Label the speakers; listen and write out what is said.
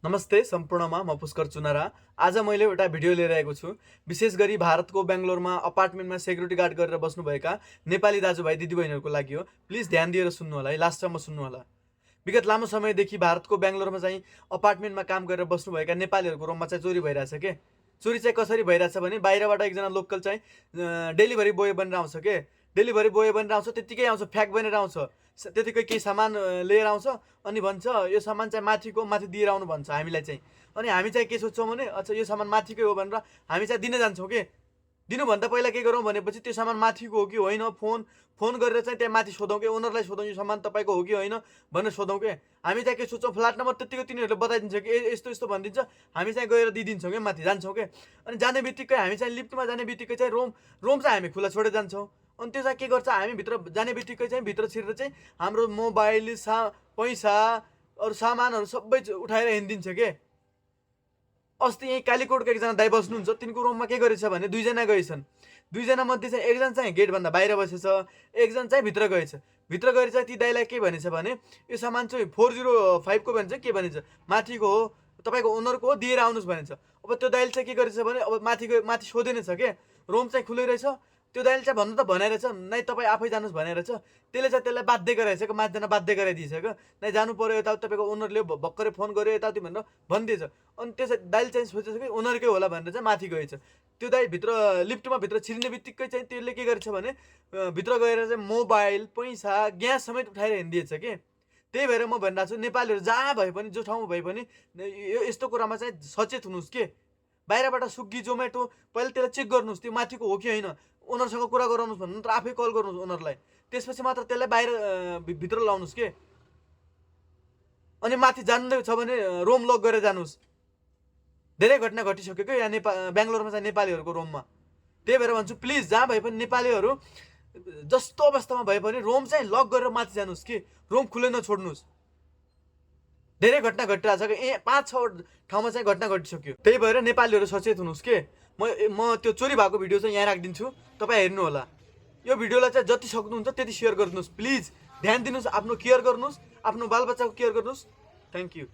Speaker 1: नमस्ते सम्पूर्णमा म पुष्कर चुनारा। आज मैले एउटा भिडियो लिएर आएको छु। विशेष गरी भारतको बेंगलोरमा अपार्टमेन्टमा सेक्युरिटी गार्ड गरेर बस्नुभएका नेपाली दाजुभाइ दिदीबहिनीहरूको लागि हो। प्लिज ध्यान दिएर सुन्नु होला है, लास्टसम्म सुन्नु होला। विगत लामो समयदेखि भारतको बेंगलोरमा चाहिँ अपार्टमेन्टमा काम गरेर बस्नुभएका नेपालीहरूको रुममा चाहिँ चोरी भइरहेछ के। चोरी चाहिँ कसरी भइरहेछ भने बाहिरबाट एकजना लोकल चाहिँ डेलिभरी बोय बनेर आउँछ के। डेलिभरी बोय बनेर आउँछ, त्यतिकै आउँछ, फ्याक बनेर आउँछ, त्यतिकै केही सामान लिएर आउँछ अनि भन्छ यो सामान चाहिँ माथि दिएर आउनु भन्छ हामीलाई चाहिँ। अनि हामी चाहिँ के सोच्छौँ भने अच्छा यो सामान माथिकै हो भनेर हामी चाहिँ दिन जान्छौँ के। दिनुभन्दा पहिला के गरौँ भनेपछि त्यो सामान माथिको हो कि होइन फोन गरेर चाहिँ त्यहाँ माथि सोधौँ कि ओनरलाई सोधौँ यो सामान तपाईँको हो कि होइन भनेर सोधौँ कि। हामी चाहिँ के सोच्छौँ फ्ल्याट नम्बर त्यतिको तिनीहरूले बताइदिन्छ कि यस्तो यस्तो भनिदिन्छ, हामी चाहिँ गएर दिइदिन्छौँ क्या, माथि जान्छौँ क्या। अनि जाने बित्तिकै हामी चाहिँ लिफ्टमा जाने बित्तिकै चाहिँ रोम चाहिँ हामी खुला छोडेर जान्छौँ। अनि त्यो चाहिँ के गर्छ, हामी भित्र जाने बित्तिकै चाहिँ भित्र छिरेर चाहिँ हाम्रो मोबाइल पैसा अरू सामानहरू सबै उठाएर हिँडिदिन्छ के। अस्ति यहीँ कालीकोटको एकजना दाइ बस्नुहुन्छ, तिनको रुममा के गरेछ भने दुईजना गएछन्। दुईजना मध्ये चाहिँ एकजना चाहिँ गेटभन्दा बाहिर बसेछ, एकजना चाहिँ भित्र गएछ। भित्र गएर चाहिँ ती दाइलाई के भनेछ भने यो सामान चाहिँ 405 को भन्छ, के भनेछ माथिको हो, तपाईँको ओनरको हो, दिएर आउनुहोस् भनेछ। अब त्यो दाइले चाहिँ के गरेछ भने अब माथि सोधेन छ के, रुम चाहिँ खुलै रहेछ। त्यो दाइले चाहिँ भन्नु त भनेर छ नै तपाईँ आफै जानुहोस् भनेर छ। त्यसले चाहिँ त्यसलाई बाध्य गराएछ क्या, माथि जान बाध्य गराइदिएछ क्या। नै जानु पऱ्यो यता, तपाईँको ओनरले भर्खरै फोन गर्यो यताउति भनेर भनिदिएछ। अनि त्यो चाहिँ दाइले चाहिँ सोचेछ कि ओनरकै होला भनेर चाहिँ माथि गएछ। त्यो दाइ लिफ्टमा भित्र छिर्ने बित्तिकै चाहिँ त्यसले के गरेछ भने भित्र गएर चाहिँ मोबाइल पैसा ग्यास समेत उठाएर हिँडिदिएछ कि। त्यही भएर म भनिरहेको छु नेपालीहरू जहाँ भए पनि जो ठाउँमा भए पनि यस्तो कुरामा चाहिँ सचेत हुनुहोस् के। बाहिरबाट स्विगी जोमेटो पहिला त्यसलाई चेक गर्नुहोस् त्यो माथिको हो कि होइन, ओनरसँग कुरा गराउनुहोस् भन्नु नत्र आफै कल गर्नुहोस् ओनरलाई, त्यसपछि मात्र त्यसलाई बाहिर भित्र लाउनुहोस् के। अनि माथि जानु छ भने रोम लक गरेर जानुहोस्। धेरै घटना घटिसक्यो क्या यहाँ बेंगलोरमा चाहिँ नेपालीहरूको रोममा। त्यही भएर भन्छु प्लिज जहाँ भए पनि नेपालीहरू जस्तो अवस्थामा भए पनि रोम चाहिँ लक गरेर माथि जानुहोस् कि, रोम खुलै नछोड्नुहोस्। धेरै घटना घटिरहेछ कि 5-6 ठाउँमा चाहिँ घटना घटिसक्यो। त्यही भएर नेपालीहरू सचेत हुनुहोस् के। म त्यो चोरी भएको भिडियो चाहिँ यहाँ राखिदिन्छु, तपाईँ हेर्नु होला। यो भिडियोलाई चाहिँ जति सक्नुहुन्छ त्यति सेयर गरिदिनुहोस् प्लिज। ध्यान दिनुहोस्, आफ्नो केयर गर्नुहोस्, आफ्नो बालबच्चाको केयर गर्नुहोस्। Thank you.